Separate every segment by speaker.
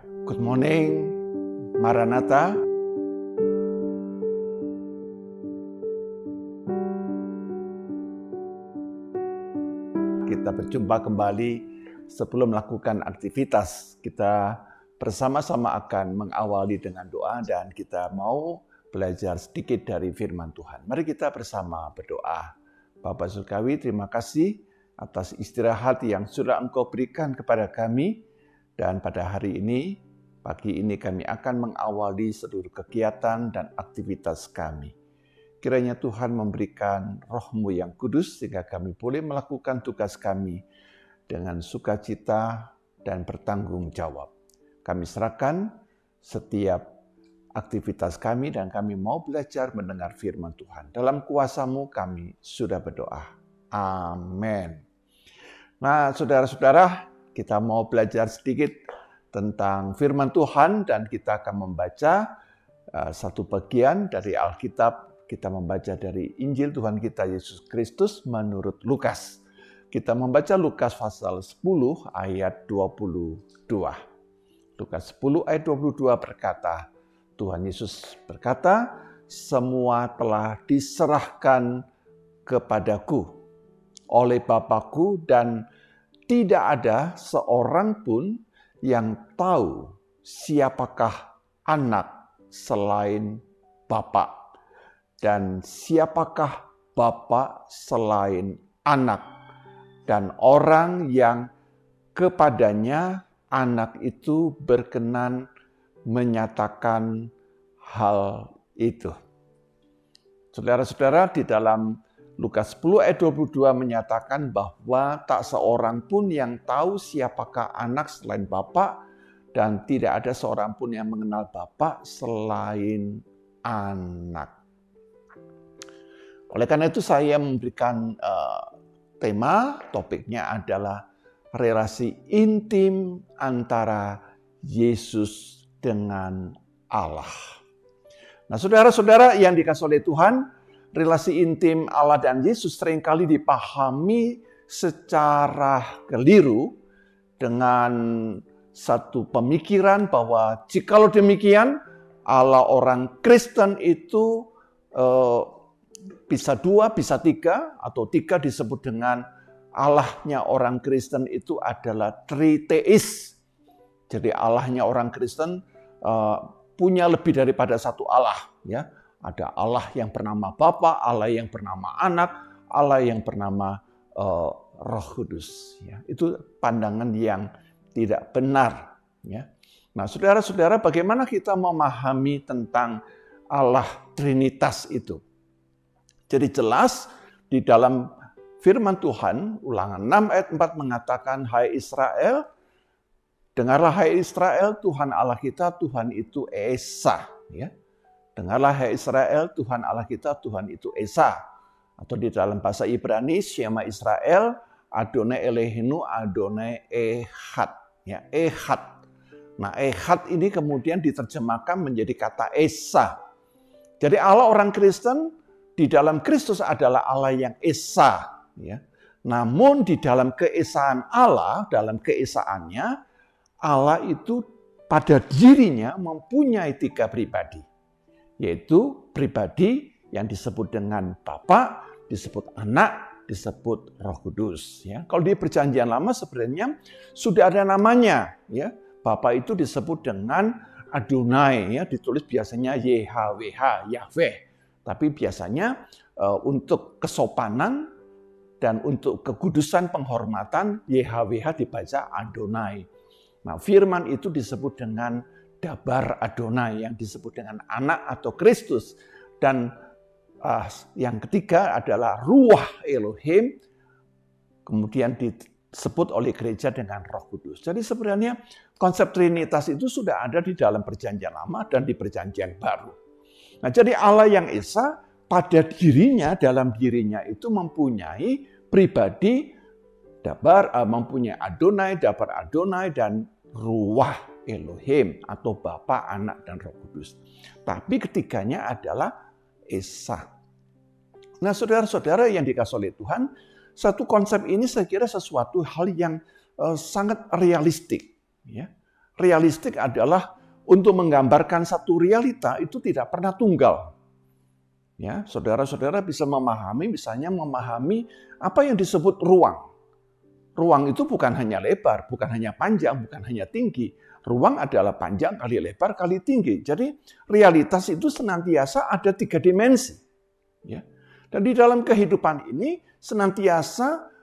Speaker 1: Good morning, Maranatha. Kita berjumpa kembali sebelum melakukan aktivitas. Kita bersama-sama akan mengawali dengan doa dan kita mau belajar sedikit dari firman Tuhan. Mari kita bersama berdoa. Bapak Surgawi, terima kasih atas istirahat yang sudah Engkau berikan kepada kami. Dan pada hari ini, pagi ini kami akan mengawali seluruh kegiatan dan aktivitas kami. Kiranya Tuhan memberikan Roh-Mu yang kudus sehingga kami boleh melakukan tugas kami dengan sukacita dan bertanggung jawab. Kami serahkan setiap aktivitas kami dan kami mau belajar mendengar firman Tuhan. Dalam kuasa-Mu kami sudah berdoa. Amin. Nah, saudara-saudara, kita mau belajar sedikit tentang firman Tuhan dan kita akan membaca satu bagian dari Alkitab. Kita membaca dari Injil Tuhan kita Yesus Kristus menurut Lukas. Kita membaca Lukas pasal 10 ayat 22. Lukas 10 ayat 22 berkata, Tuhan Yesus berkata, semua telah diserahkan kepadaku oleh Bapa-Ku dan tidak ada seorang pun yang tahu siapakah anak selain Bapa dan siapakah Bapa selain anak dan orang yang kepadanya anak itu berkenan menyatakan hal itu. Saudara-saudara, di dalam Lukas 10 ayat 22 menyatakan bahwa tak seorang pun yang tahu siapakah anak selain Bapa dan tidak ada seorang pun yang mengenal Bapa selain anak. Oleh karena itu saya memberikan topiknya adalah relasi intim antara Yesus dengan Allah. Nah, saudara-saudara yang dikasihi oleh Tuhan, relasi intim Allah dan Yesus seringkali dipahami secara keliru dengan satu pemikiran bahwa jikalau demikian Allah orang Kristen itu bisa dua, bisa tiga, atau tiga disebut dengan Allahnya orang Kristen itu adalah triteis. Jadi Allahnya orang Kristen punya lebih daripada satu Allah, ya. Ada Allah yang bernama Bapa, Allah yang bernama Anak, Allah yang bernama Roh Kudus. Ya. Itu pandangan yang tidak benar. Ya. Nah, saudara-saudara, bagaimana kita memahami tentang Allah Trinitas itu? Jadi jelas di dalam firman Tuhan, Ulangan 6 ayat 4 mengatakan, Hai Israel, dengarlah hai Israel, Tuhan Allah kita, Tuhan itu Esa. Ya. Dengarlah hai Israel, Tuhan Allah kita, Tuhan itu Esa. Atau di dalam bahasa Ibrani, Shema Israel, Adonai Elohenu, Adonai Ehad. Ya, Ehad. Nah, Ehad ini kemudian diterjemahkan menjadi kata Esa. Jadi Allah orang Kristen di dalam Kristus adalah Allah yang Esa. Ya. Namun di dalam keesaan Allah, dalam keesaannya, Allah itu pada dirinya mempunyai tiga pribadi. Yaitu pribadi yang disebut dengan Bapa, disebut Anak, disebut Roh Kudus. Ya. Kalau di Perjanjian Lama sebenarnya sudah ada namanya. Ya. Bapa itu disebut dengan Adonai, ya. Ditulis biasanya YHWH, Yahweh. Tapi biasanya untuk kesopanan dan untuk kekudusan penghormatan YHWH dibaca Adonai. Nah, firman itu disebut dengan Dabar Adonai yang disebut dengan Anak atau Kristus. Dan yang ketiga adalah Ruach Elohim, kemudian disebut oleh gereja dengan Roh Kudus. Jadi sebenarnya konsep Trinitas itu sudah ada di dalam Perjanjian Lama dan di Perjanjian Baru. Nah, jadi Allah yang Esa pada dirinya, dalam dirinya itu mempunyai pribadi Dabar, mempunyai Adonai, Dabar Adonai, dan Ruach Elohim atau Bapa, Anak, dan Roh Kudus. Tapi ketiganya adalah Esa. Nah, saudara-saudara yang dikasihi oleh Tuhan, satu konsep ini saya kira sesuatu hal yang sangat realistik. Ya. realistik adalah untuk menggambarkan satu realita itu tidak pernah tunggal. Ya, saudara-saudara bisa memahami, misalnya memahami apa yang disebut ruang. Ruang itu bukan hanya lebar, bukan hanya panjang, bukan hanya tinggi. Ruang adalah panjang kali lebar kali tinggi. Jadi realitas itu senantiasa ada 3 dimensi. Ya. Dan di dalam kehidupan ini senantiasa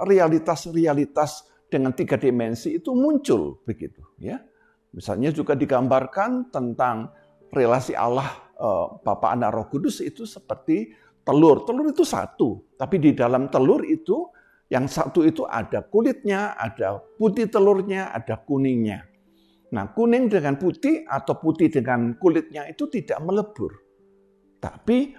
Speaker 1: realitas-realitas dengan 3 dimensi itu muncul begitu. Ya. Misalnya juga digambarkan tentang relasi Allah Bapa, Anak, Roh Kudus itu seperti telur. Telur itu satu, tapi di dalam telur itu yang satu itu ada kulitnya, ada putih telurnya, ada kuningnya. Nah, kuning dengan putih atau putih dengan kulitnya itu tidak melebur. Tapi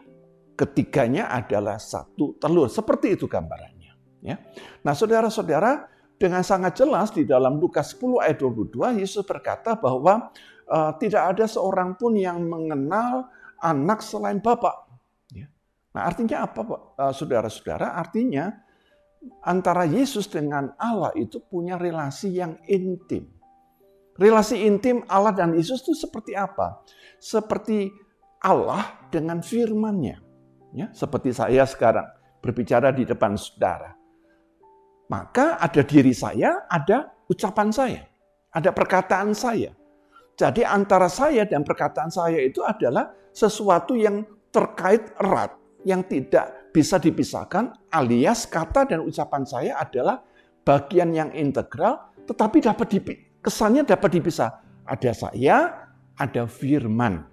Speaker 1: ketiganya adalah satu telur. Seperti itu gambarannya. Ya. Nah, saudara-saudara, dengan sangat jelas di dalam Lukas 10 ayat 22, Yesus berkata bahwa tidak ada seorang pun yang mengenal anak selain Bapa. Ya. Nah, artinya apa, saudara-saudara? Artinya antara Yesus dengan Allah itu punya relasi yang intim. Relasi intim Allah dan Yesus itu seperti apa? Seperti Allah dengan firman-Nya. Ya, seperti saya sekarang berbicara di depan saudara. Maka ada diri saya, ada ucapan saya, ada perkataan saya. Jadi antara saya dan perkataan saya itu adalah sesuatu yang terkait erat, yang tidak bisa dipisahkan, alias kata dan ucapan saya adalah bagian yang integral, tetapi kesannya dapat dipisah. Ada saya, ada firman.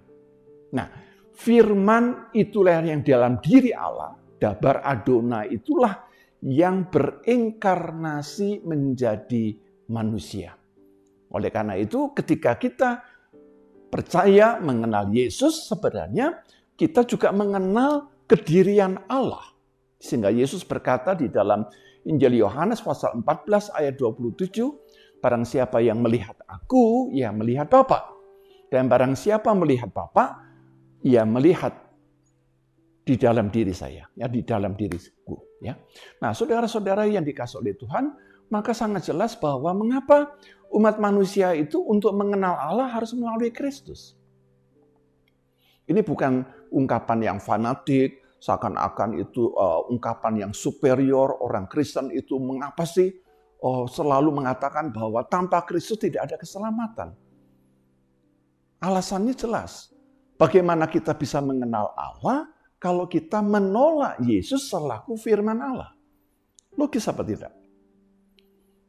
Speaker 1: Nah, firman itulah yang dalam diri Allah, Dabar Adonai itulah yang berinkarnasi menjadi manusia. Oleh karena itu, ketika kita percaya mengenal Yesus, sebenarnya kita juga mengenal kedirian Allah. Sehingga Yesus berkata di dalam Injil Yohanes pasal 14 ayat 27, barang siapa yang melihat aku, ia melihat Bapa. Dan barang siapa melihat Bapa, ia melihat di dalam diri saya, ya, di dalam diriku. Ya. Nah, saudara-saudara yang dikasihi oleh Tuhan, maka sangat jelas bahwa mengapa umat manusia itu untuk mengenal Allah harus melalui Kristus. Ini bukan ungkapan yang fanatik, seakan-akan itu ungkapan yang superior. Orang Kristen itu mengapa sih selalu mengatakan bahwa tanpa Kristus tidak ada keselamatan. Alasannya jelas. Bagaimana kita bisa mengenal Allah kalau kita menolak Yesus selaku firman Allah? Logis apa tidak?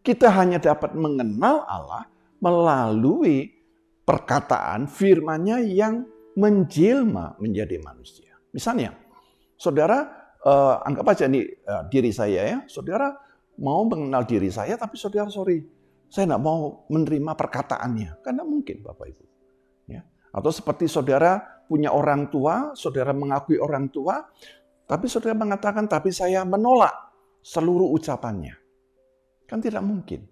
Speaker 1: Kita hanya dapat mengenal Allah melalui perkataan firman-Nya yang menjelma menjadi manusia. Misalnya, saudara anggap aja nih diri saya ya, saudara mau mengenal diri saya, tapi saudara saya nggak mau menerima perkataannya, karena mungkin Bapak Ibu. Ya. Atau seperti saudara punya orang tua, saudara mengakui orang tua, tapi saudara mengatakan, tapi saya menolak seluruh ucapannya. Kan tidak mungkin.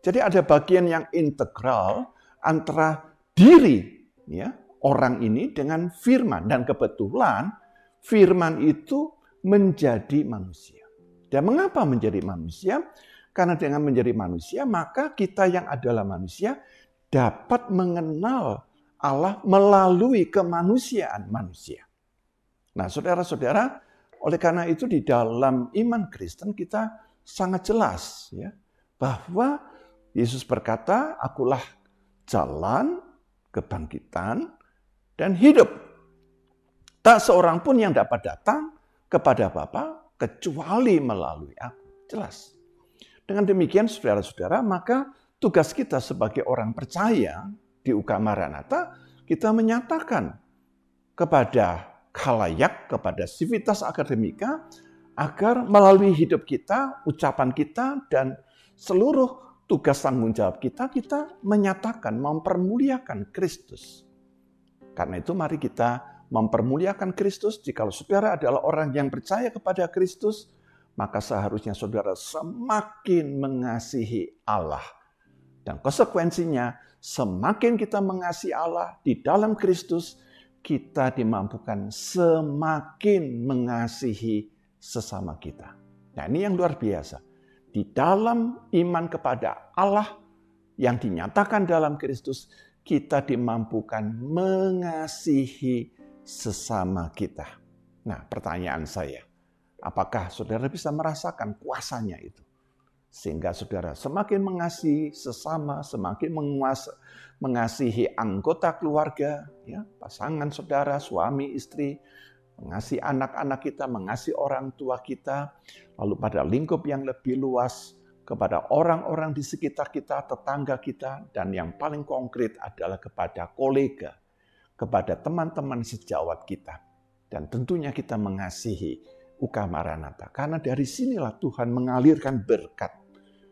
Speaker 1: Jadi ada bagian yang integral antara diri ya, orang ini dengan firman. Dan kebetulan firman itu menjadi manusia. Dan mengapa menjadi manusia? Karena dengan menjadi manusia, maka kita yang adalah manusia dapat mengenal Allah melalui kemanusiaan manusia. Nah, saudara-saudara, oleh karena itu di dalam iman Kristen kita sangat jelas ya, bahwa Yesus berkata, akulah jalan, kebangkitan, dan hidup. Tak seorang pun yang dapat datang kepada Bapa kecuali melalui aku. Jelas. Dengan demikian saudara-saudara, maka tugas kita sebagai orang percaya di UK Maranatha, kita menyatakan kepada khalayak, kepada Civitas Akademika, agar melalui hidup kita, ucapan kita, dan seluruh tugas tanggung jawab kita, kita menyatakan, mempermuliakan Kristus. Karena itu mari kita mempermuliakan Kristus. Jika saudara adalah orang yang percaya kepada Kristus, maka seharusnya saudara semakin mengasihi Allah. Dan konsekuensinya, semakin kita mengasihi Allah di dalam Kristus, kita dimampukan semakin mengasihi sesama kita. Nah, ini yang luar biasa. Di dalam iman kepada Allah, yang dinyatakan dalam Kristus, kita dimampukan mengasihi sesama kita. Nah, pertanyaan saya, apakah saudara bisa merasakan kuasanya itu? Sehingga saudara semakin mengasihi sesama, semakin mengasihi anggota keluarga, ya, pasangan saudara, suami, istri, mengasihi anak-anak kita, mengasihi orang tua kita, lalu pada lingkup yang lebih luas, kepada orang-orang di sekitar kita, tetangga kita, dan yang paling konkret adalah kepada kolega, kepada teman-teman sejawat kita. Dan tentunya kita mengasihi UK Maranatha, karena dari sinilah Tuhan mengalirkan berkat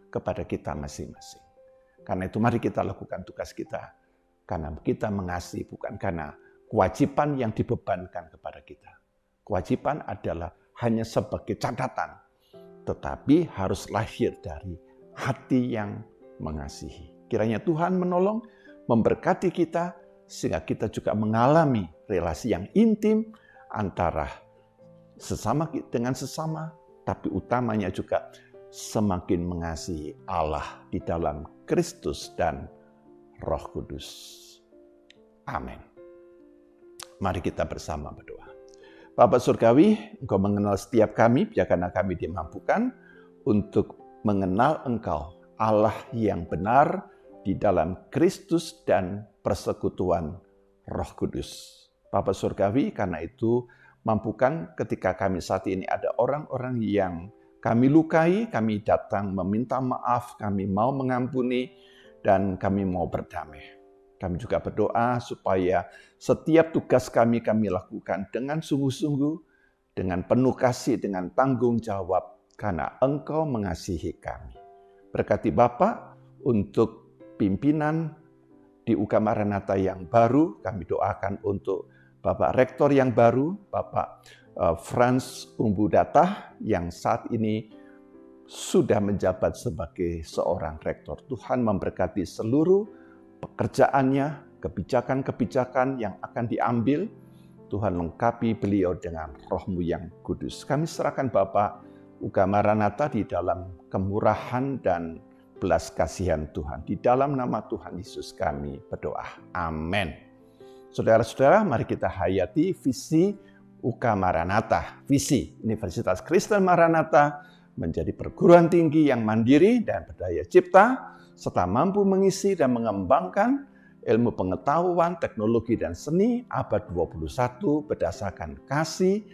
Speaker 1: kepada kita masing-masing. Karena itu mari kita lakukan tugas kita, karena kita mengasihi, bukan karena kewajiban yang dibebankan kepada kita. Kewajiban adalah hanya sebagai catatan, tetapi harus lahir dari hati yang mengasihi. Kiranya Tuhan menolong, memberkati kita, sehingga kita juga mengalami relasi yang intim antara sesama dengan sesama, tapi utamanya juga semakin mengasihi Allah di dalam Kristus dan Roh Kudus. Amin. Mari kita bersama berdoa. Bapa Surgawi, Engkau mengenal setiap kami, biarkanlah kami dimampukan untuk mengenal Engkau, Allah yang benar di dalam Kristus dan persekutuan Roh Kudus. Bapa Surgawi, karena itu mampukan ketika kami saat ini ada orang-orang yang kami lukai, kami datang meminta maaf, kami mau mengampuni, dan kami mau berdamai. Kami juga berdoa supaya setiap tugas kami lakukan dengan sungguh-sungguh, dengan penuh kasih, dengan tanggung jawab, karena Engkau mengasihi kami. Berkati Bapak untuk pimpinan di UK Maranatha yang baru, kami doakan untuk Bapak Rektor yang baru, Bapak Frans Umbudata yang saat ini sudah menjabat sebagai seorang rektor. Tuhan memberkati seluruh pekerjaannya, kebijakan-kebijakan yang akan diambil, Tuhan lengkapi beliau dengan Roh-Mu yang kudus. Kami serahkan Bapak UK Maranatha di dalam kemurahan dan belas kasihan Tuhan. Di dalam nama Tuhan Yesus kami berdoa. Amin. Saudara-saudara, mari kita hayati visi UK Maranatha. Visi Universitas Kristen Maranatha menjadi perguruan tinggi yang mandiri dan berdaya cipta, serta mampu mengisi dan mengembangkan ilmu pengetahuan, teknologi, dan seni abad 21 berdasarkan kasih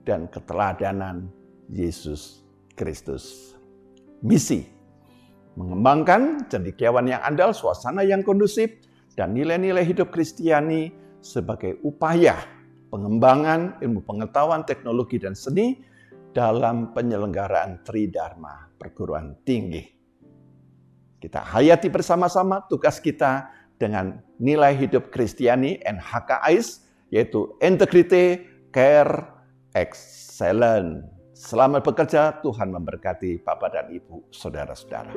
Speaker 1: dan keteladanan Yesus Kristus. Misi: mengembangkan cendekiawan yang andal, suasana yang kondusif, dan nilai-nilai hidup Kristiani sebagai upaya pengembangan ilmu pengetahuan, teknologi, dan seni dalam penyelenggaraan Tridharma perguruan tinggi. Kita hayati bersama-sama tugas kita dengan nilai hidup Kristiani NHKAIS, yaitu Integrity, Care, Excellence. Selamat bekerja, Tuhan memberkati Bapak dan Ibu, saudara-saudara.